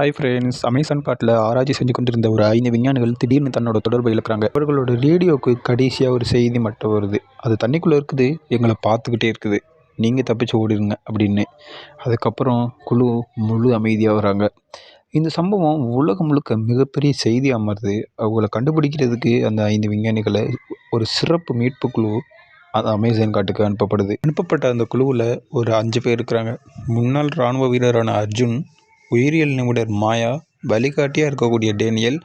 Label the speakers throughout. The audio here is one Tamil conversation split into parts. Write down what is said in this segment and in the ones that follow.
Speaker 1: ஹாய் ஃப்ரெண்ட்ஸ், அமேசான் காட்டில் ஆராய்ச்சி செஞ்சு கொண்டிருந்த ஒரு 5 விஞ்ஞானிகள் திடீர்னு தன்னோட தொடர்பை இழக்கிறாங்க. அவர்களோட ரேடியோவுக்கு கடைசியாக ஒரு செய்தி மட்டும் வருது. அது தண்ணிக்குள்ளே இருக்குது, எங்களை பார்த்துக்கிட்டே இருக்குது, நீங்கள் தப்பிச்சு ஓடிடுங்க அப்படின்னு. அதுக்கப்புறம் குழு முழு அமைதியாக வராங்க. இந்த சம்பவம் உலகம் முழுக்க மிகப்பெரிய செய்தியாக மாறுது. அவங்கள கண்டுபிடிக்கிறதுக்கு அந்த 5 விஞ்ஞானிகளை ஒரு சிறப்பு மீட்பு குழு அது அமேசான் காட்டுக்கு அனுப்பப்பட்ட அந்த குழுவில் ஒரு 5 பேர் இருக்கிறாங்க. முன்னாள் இராணுவ வீரரான அர்ஜுன், உயிரியல் நிபுணர் மாயா, வழிகாட்டியாக இருக்கக்கூடிய டேனியல்,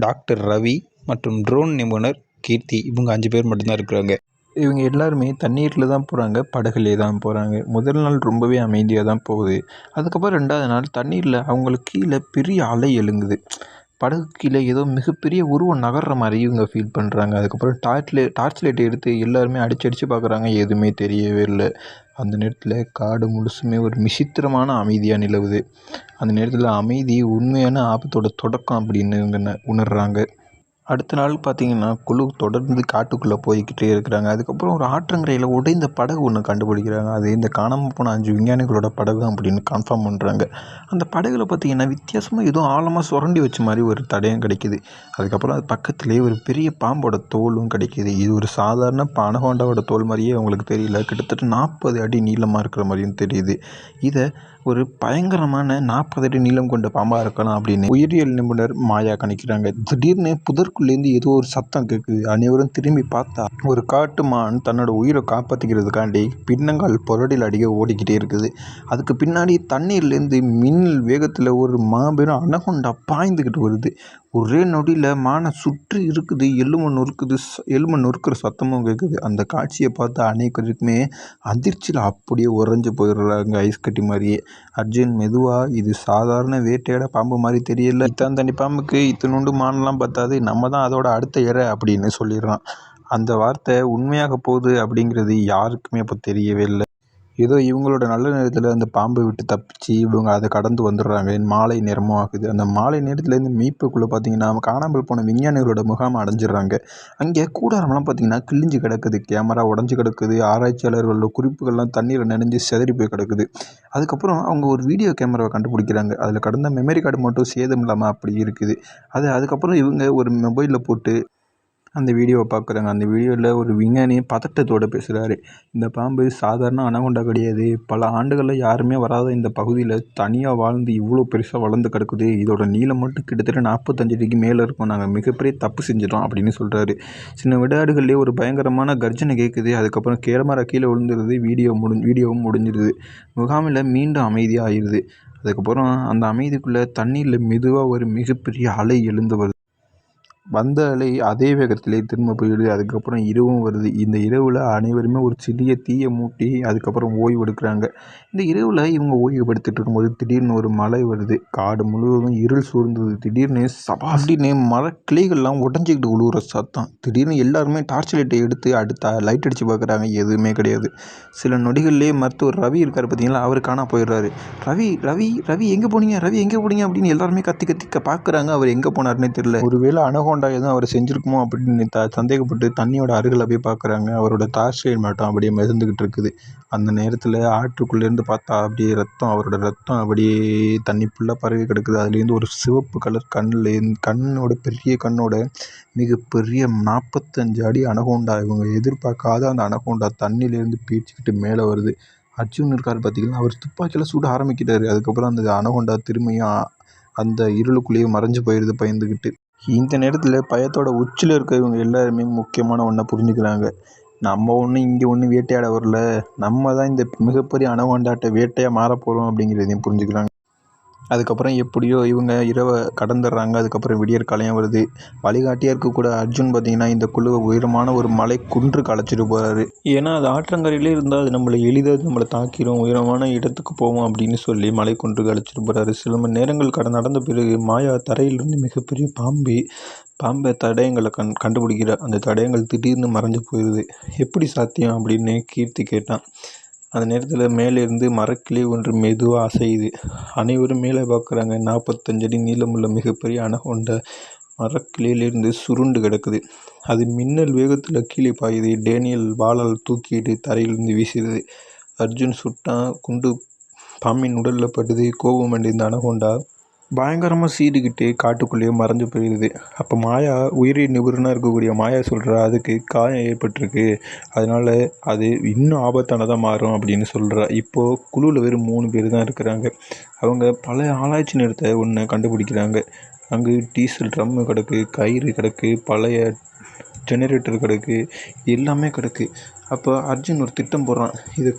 Speaker 1: டாக்டர் ரவி மற்றும் ட்ரோன் நிபுணர் கீர்த்தி. இவங்க 5 பேர் மட்டும்தான் இருக்கிறாங்க. இவங்க எல்லாருமே தண்ணீரில் தான் போகிறாங்க, படகுலே தான் போகிறாங்க. முதல் நாள் ரொம்பவே அமைதியாக தான் போகுது. அதுக்கப்புறம் 2வது நாள் தண்ணீரில் அவங்களுக்கு கீழே பெரிய அலை எழுங்குது. படகு கீழே ஏதோ மிகப்பெரிய உருவம் நகர்ற மாதிரி இவங்க ஃபீல் பண்ணுறாங்க. அதுக்கப்புறம் டார்ச் லைட் எடுத்து எல்லாருமே அடித்து பார்க்குறாங்க, எதுவுமே தெரியவே இல்லை. அந்த நேரத்தில் காடு முழுசுமே ஒரு விசித்திரமான அமைதியாக நிலவுது. அந்த நேரத்தில் அமைதி உண்மையான ஆபத்தோட தொடக்கம் அப்படின்னு இவங்க உணர்கிறாங்க. அடுத்த நாள் பார்த்திங்கன்னா குழு தொடர்ந்து காட்டுக்குள்ளே போய்கிட்டே இருக்கிறாங்க. அதுக்கப்புறம் ஒரு ஆற்றங்கரையில் உடைந்த படகு ஒன்று கண்டுபிடிக்கிறாங்க. அது இந்த காணாமல் போன 5 விஞ்ஞானிகளோட படகு அப்படின்னு கன்ஃபார்ம் பண்ணுறாங்க. அந்த படகுல பார்த்திங்கன்னா வித்தியாசமாக ஏதோ ஆழமாக சுரண்டி வச்ச மாதிரி ஒரு தடயம் கிடைக்கிது. அதுக்கப்புறம் அது பக்கத்துலேயே ஒரு பெரிய பாம்போட தோலும் கிடைக்கிது. இது ஒரு சாதாரண அனகோண்டாவோட தோல் மாதிரியே அவங்களுக்கு தெரியல, கிட்டத்தட்ட 40 அடி நீளமாக இருக்கிற மாதிரியும் தெரியுது. இதை ஒரு பயங்கரமான 40 அடி நீளம் கொண்ட பாம்பாக இருக்கலாம் அப்படின்னு உயிரியல் நிபுணர் மாயா கணிக்கிறாங்க. திடீர்னு புதற்குள்ளேருந்து ஏதோ ஒரு சத்தம் கேட்குது. அனைவரும் திரும்பி பார்த்தா ஒரு காட்டு மான் தன்னோட உயிரை காப்பாற்றிக்கிறதுக்காண்டி பின்னங்கால் புரடில் அடிக்க ஓடிக்கிட்டே இருக்குது. அதுக்கு பின்னாடி தண்ணீர்லேருந்து மின்னல் வேகத்தில் ஒரு மாபெரும் அனகொண்டா பாய்ந்துக்கிட்டு வருது. ஒரே நொடியில் மானை சுற்றி இருக்குது. எலும்பு நொறுக்கிற சத்தமும் கேட்குது. அந்த காட்சியை பார்த்து அனைவருக்குமே அதிர்ச்சியில் அப்படியே உறைஞ்சு போயிடுறாங்க, ஐஸ் கட்டி மாதிரியே. அர்ஜுன் மெதுவாக, இது சாதாரண வேட்டையாட பாம்பு மாதிரி தெரியல, இத்தான் தண்ணி பாம்புக்கு இத்தனோண்டு மானெலாம் பத்தாது, நம்ம தான் அதோட அடுத்த இறை அப்படின்னு சொல்லிடுறான். அந்த வார்த்தை உண்மையாக போகுது அப்படிங்கிறது யாருக்குமே அப்போ தெரியவே இல்லை. ஏதோ இவங்களோட நல்ல நேரத்தில் அந்த பாம்பை விட்டு தப்பிச்சு இவங்க அதை கடந்து வந்துடுறாங்க. மாலை நேரமும் ஆகுது. அந்த மாலை நேரத்துலேருந்து மீட்புக்குள்ளே பார்த்திங்கன்னா காணாமல் போன விஞ்ஞானிகளோட முகாமை அடைஞ்சிடுறாங்க. அங்கே கூடாரம்லாம் பார்த்திங்கன்னா கிழிஞ்சு கிடக்குது, கேமரா உடஞ்சி கிடக்குது, ஆராய்ச்சியாளர்களோட குறிப்புகள்லாம் தண்ணீரை நனைஞ்சு சிதறி போய் கிடக்குது. அதுக்கப்புறம் அவங்க ஒரு வீடியோ கேமராவை கண்டுபிடிக்கிறாங்க. அதில் கடந்த மெமரி கார்டு மட்டும் சேதம் இல்லாமல் அப்படி இருக்குது. அதுக்கப்புறம் இவங்க ஒரு மொபைலில் போட்டு அந்த வீடியோவை பார்க்குறாங்க. அந்த வீடியோவில் ஒரு விஞ்ஞானி பதட்டத்தோடு பேசுகிறாரு. இந்த பாம்பு சாதாரண அனகொண்டா கிடையாது. பல ஆண்டுகளில் யாருமே வராத இந்த பகுதியில் தனியாக வாழ்ந்து இவ்வளோ பெருசாக வளர்ந்து கிடக்குது. இதோட நீளம் மட்டும் கிட்டத்தட்ட 45 அடிக்கு மேலே இருக்கும். நாங்கள் மிகப்பெரிய தப்பு செஞ்சிட்டோம் அப்படின்னு சொல்கிறாரு. சின்ன விளையாடுகள்லேயே ஒரு பயங்கரமான கர்ஜனை கேட்குது. அதுக்கப்புறம் கேமரா கீழே விழுந்துருது. வீடியோவும் முடிஞ்சிருது. முகாமில் மீண்டும் அமைதியாக ஆயிடுது. அதுக்கப்புறம் அந்த அமைதிக்குள்ளே தண்ணீரில் மெதுவாக ஒரு மிகப்பெரிய அலை எழுந்து வருது. வந்த அலை அதே வேகத்திலே திரும்ப போயிடுது. அதுக்கப்புறம் இரவும் வருது. இந்த இரவில் அனைவருமே ஒரு சிறிய தீயை மூட்டி அதுக்கப்புறம் ஓய்வு எடுக்கிறாங்க. இந்த இரவில் இவங்க ஓய்வு எடுத்துகிட்டு இருக்கும்போது திடீர்னு ஒரு மழை வருது. காடு முழுவதும் இருள் சூழ்ந்தது. திடீர்னு அப்படின்னு மரக்கிளைகள்லாம் உடஞ்சிக்கிட்டு விழுவுற சத்தம். திடீர்னு எல்லாருமே டார்ச் லைட்டை எடுத்து அடுத்த லைட் அடித்து பார்க்குறாங்க, எதுவுமே கிடையாது. சில நொடிகள்லேயே மருத்துவர் ரவி இருக்கார் பார்த்தீங்களா, அவர் காணா போயிடுறாரு. ரவி ரவி ரவி எங்கே போனீங்க, ரவி எங்கே போனீங்க அப்படின்னு எல்லாருமே கத்தி பார்க்குறாங்க. அவர் எங்கே போனார்னே தெரியல. ஒருவேளை அனகோண்டா எதுவும் அவர் செஞ்சுருக்குமோ அப்படின்னு சந்தேகப்பட்டு தண்ணியோட அருகில் போய் பார்க்குறாங்க. அவரோட டார்ச் லைட் மட்டும் அப்படியே மிதந்துக்கிட்டு இருக்குது. அந்த நேரத்தில் ஆற்றுக்குள்ளேருந்து பார்த்தா அப்படியே அவரோட ரத்தம் அப்படியே தண்ணி ஃபுல்லாக பரவி கிடக்குது. அதுலேருந்து ஒரு சிவப்பு கலர் கண்ணோட பெரிய கண்ணோட மிகப்பெரிய 45 அடி அனகோண்டா, இவங்க எதிர்பார்க்காத அந்த அனகோண்டா தண்ணியிலேருந்து பீச்சிக்கிட்டு மேலே வருது. அர்ஜுன் இருக்கார் பார்த்திங்கன்னா, அவர் துப்பாக்கியில் சுட ஆரம்பிக்கிறாரு. அதுக்கப்புறம் அந்த அனகோண்டா திரும்பியும் அந்த இருளுக்குள்ளேயே மறைஞ்சு போயிடுது பயந்துக்கிட்டு. இந்த நேரத்தில் பயத்தோட உச்சியில் இருக்கிறவங்க எல்லாருமே முக்கியமான ஒன்றை புரிஞ்சுக்கிறாங்க. நம்ம இங்கே ஒன்றும் வேட்டையாட வரல, நம்ம தான் இந்த மிகப்பெரிய அனகோண்டாட்ட வேட்டையாக மாறப்போகிறோம் அப்படிங்கிறதையும் புரிஞ்சுக்கிறாங்க. அதுக்கப்புறம் எப்படியோ இவங்க இரவை கடந்துடுறாங்க. அதுக்கப்புறம் விடியற் காலையும் வருது. வழிகாட்டியாக இருக்கக்கூட அர்ஜுன் பார்த்திங்கன்னா இந்த குழுவை உயரமான ஒரு மலை குன்றுக்கு அழைச்சிட்டு போகிறாரு. ஏன்னா அது ஆற்றங்கரையிலே இருந்தால் அது நம்மளை தாக்கிடும், உயரமான இடத்துக்கு போவோம் அப்படின்னு சொல்லி மலை குன்றுக்கு அழைச்சிட்டு போகிறாரு. சில மணி நேரங்கள் நடந்த பிறகு மாயா தரையிலிருந்து மிகப்பெரிய பாம்பை தடயங்களை கண்டுபிடிக்கிறார். அந்த தடயங்கள் திடீர்னு மறைஞ்சு போயிடுது. எப்படி சாத்தியம் அப்படின்னு கீர்த்தி கேட்டான். அந்த நேரத்தில் மேலேருந்து மரக்கிளை ஒன்று மெதுவாக அசையுது. அனைவரும் மேலே பார்க்குறாங்க. 45 அடி நீளமுள்ள மிகப்பெரிய அனகொண்டா மரக்கிளையிலிருந்து சுருண்டு கிடக்குது. அது மின்னல் வேகத்தில் கீழே பாயுது. டேனியல் வாளால் தூக்கிட்டு தரையிலிருந்து வீசுகிறது. அர்ஜுன் சுட்டான். குண்டு பாம்பின் உடலில் படுது. கோபம் அடைந்த அனகொண்டா பயங்கரமாக சீறிக்கிட்டு காட்டுக்குள்ளேயே மறைஞ்சு போயிடுது. அப்போ மாயா உயிரியல் நிபுணராக இருக்கக்கூடிய மாயா சொல்கிறா, அதுக்கு காயம் ஏற்பட்டிருக்கு, அதனால் அது இன்னும் ஆபத்தானதாக மாறும் அப்படின்னு சொல்கிறா. இப்போது குழுவில் வெறும் 3 பேர் தான் இருக்கிறாங்க. அவங்க பழைய ஆராய்ச்சி நிலத்தை ஒன்று கண்டுபிடிக்கிறாங்க. அங்கே டீசல் ட்ரம்மு கிடக்கு, கயிறு கிடக்கு, பழைய ஜெனரேட்டர் கிடக்கு, எல்லாமே கிடக்கு. அப்போ அர்ஜுன் ஒரு திட்டம் போடுறான். இதை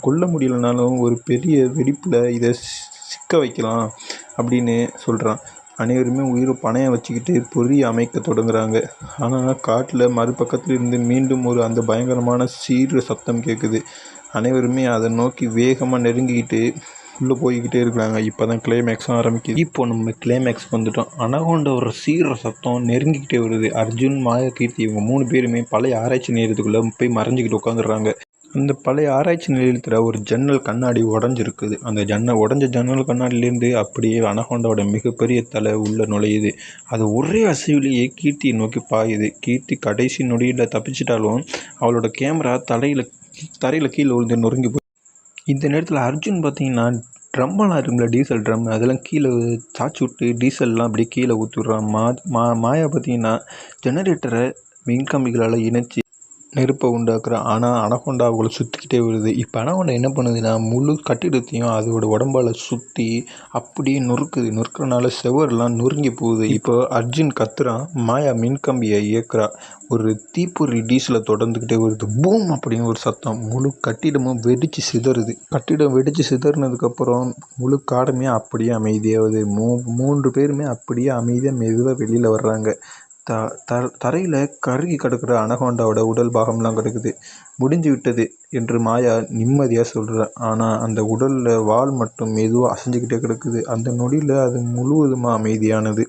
Speaker 1: கொல்ல முடியலைனாலும் ஒரு பெரிய வெடிப்பில் இதை சிக்க வைக்கலாம் அப்படின்னு சொல்கிறான். அனைவருமே உயிரை பணையம் வச்சுக்கிட்டு பொறி அமைக்க தொடங்குறாங்க. ஆனால் காட்டில் மறுபக்கத்தில் இருந்து மீண்டும் அந்த பயங்கரமான சீர சத்தம் கேட்குது. அனைவருமே அதை நோக்கி வேகமாக நெருங்கிக்கிட்டு உள்ளே போய்கிட்டே இருக்கிறாங்க. இப்போ தான் கிளைமேக்ஸும் ஆரம்பிக்குது. இப்போ நம்ம கிளைமேக்ஸ்க்கு வந்துட்டோம். அனகோண்டா ஒரு சீர சத்தம் நெருங்கிக்கிட்டே வருது. அர்ஜுன், மாயா, கீர்த்தி இவங்க 3 பேருமே பழைய ஆராய்ச்சி நிலையத்துக்குள்ளே போய் மறைஞ்சிக்கிட்டு உட்காந்துடுறாங்க. அந்த பழைய ஆராய்ச்சி நிலையத்தில் ஒரு ஜன்னல் கண்ணாடி உடஞ்சிருக்குது. அந்த உடஞ்ச ஜன்னல் கண்ணாடியிலேருந்து அப்படியே அனகோண்டாவோட மிகப்பெரிய தலை உள்ளே நுழையுது. அது ஒரே அசைவிலேயே கீர்த்தியை நோக்கி பாயுது. கீர்த்தி கடைசி நொடியில் தப்பிச்சிட்டாலும் அவளோட கேமரா தரையில் கீழே விழுந்து நொறுங்கி போய். இந்த நேரத்தில் அர்ஜுன் பார்த்திங்கன்னா ட்ரம்மெல்லாம் இருக்கும்ல, டீசல் ட்ரம், அதெல்லாம் கீழே சாய்ச்சி விட்டு டீசல்லாம் அப்படியே கீழே ஊற்றிடுறான். மாயா பார்த்திங்கன்னா ஜெனரேட்டரை மின்கம்பிகளால் இணைச்சி நெருப்பை உண்டாக்குறான். ஆனால் அனகோண்டா அவங்கள சுற்றிக்கிட்டே வருது. இப்போ அனகோண்டா என்ன பண்ணுதுன்னா முழு கட்டிடத்தையும் அதோட உடம்பால் சுற்றி அப்படியே நொறுக்கிறனால செவரெல்லாம் நொறுங்கி போகுது. இப்போ அர்ஜுன் கத்துறான். மாயா மின்கம்பியை இயக்குறா. ஒரு தீப்பொறி டீசலை தொடர்ந்துக்கிட்டே வருது. பூம் அப்படின்னு ஒரு சத்தம். முழு கட்டிடமும் வெடித்து சிதறுது. கட்டிடம் வெடித்து சிதறினதுக்கப்புறம் முழு காடுமே அப்படியே அமைதியாகுது. 3 பேருமே அப்படியே அமைதியாக மெதுவாக வெளியில் வர்றாங்க. தரையில் கருகி கிடக்கிற அனகோண்டாவோட உடல் பாகம்லாம் கிடக்குது. முடிஞ்சு விட்டது என்று மாயா நிம்மதியாக சொல்கிறா. ஆனால் அந்த உடலில் வால் மட்டும் மெதுவாக அசைஞ்சிக்கிட்டே கிடக்குது. அந்த நொடியில் அது முழுவதுமாக அமைதியானது.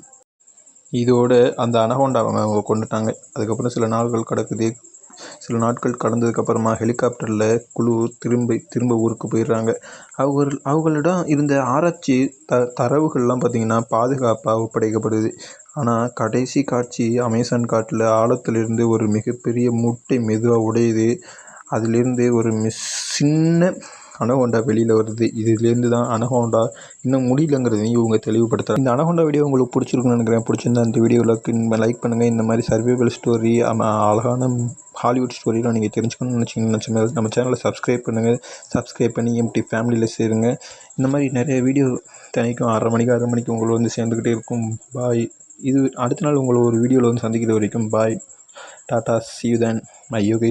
Speaker 1: இதோட அந்த அனகோண்டாவை அவங்க கொண்டுட்டாங்க. அதுக்கப்புறம் சில நாட்கள் கடந்ததுக்கப்புறமா ஹெலிகாப்டரில் குழு திரும்ப ஊருக்கு போயிடுறாங்க. அவங்களிடம் இருந்த ஆராய்ச்சி தரவுகள்லாம் பார்த்திங்கன்னா பாதுகாப்பாக ஒப்படைக்கப்படுது. ஆனால் கடைசி காட்சி அமேசான் காட்டில் ஆழத்திலிருந்து ஒரு மிகப்பெரிய முட்டை மெதுவாக உடையுது. அதிலிருந்து ஒரு சின்ன அனகோண்டா வெளியில் வருது. இதுலேருந்து தான் அனகோண்டா இன்னும் முடியலங்கிறதையும் இவங்க தெளிவுபடுத்துகிறாங்க. இந்த அனகோண்டா வீடியோ உங்களுக்கு பிடிச்சிருக்குன்னு நினைக்கிறேன். பிடிச்சிருந்தா இந்த வீடியோவில் லைக் பண்ணுங்கள். இந்த மாதிரி சர்வைவல் ஸ்டோரி, அழகான ஹாலிவுட் ஸ்டோரிலாம் நீங்கள் தெரிஞ்சுக்கணும்னு நினச்சிங்கன்னா நம்ம சேனலை சப்ஸ்கிரைப் பண்ணுங்கள். சப்ஸ்கிரைப் பண்ணி எம்டி ஃபேமிலியில் சேருங்க. இந்த மாதிரி நிறைய வீடியோ தினைக்கும் 6 மணிக்கு உங்களை சேர்ந்துக்கிட்டே இருக்கும். பாய். அடுத்த நாள் உங்களை ஒரு வீடியோவில் சந்திக்கிற வரைக்கும் பாய், tata, see you then, my yogesh.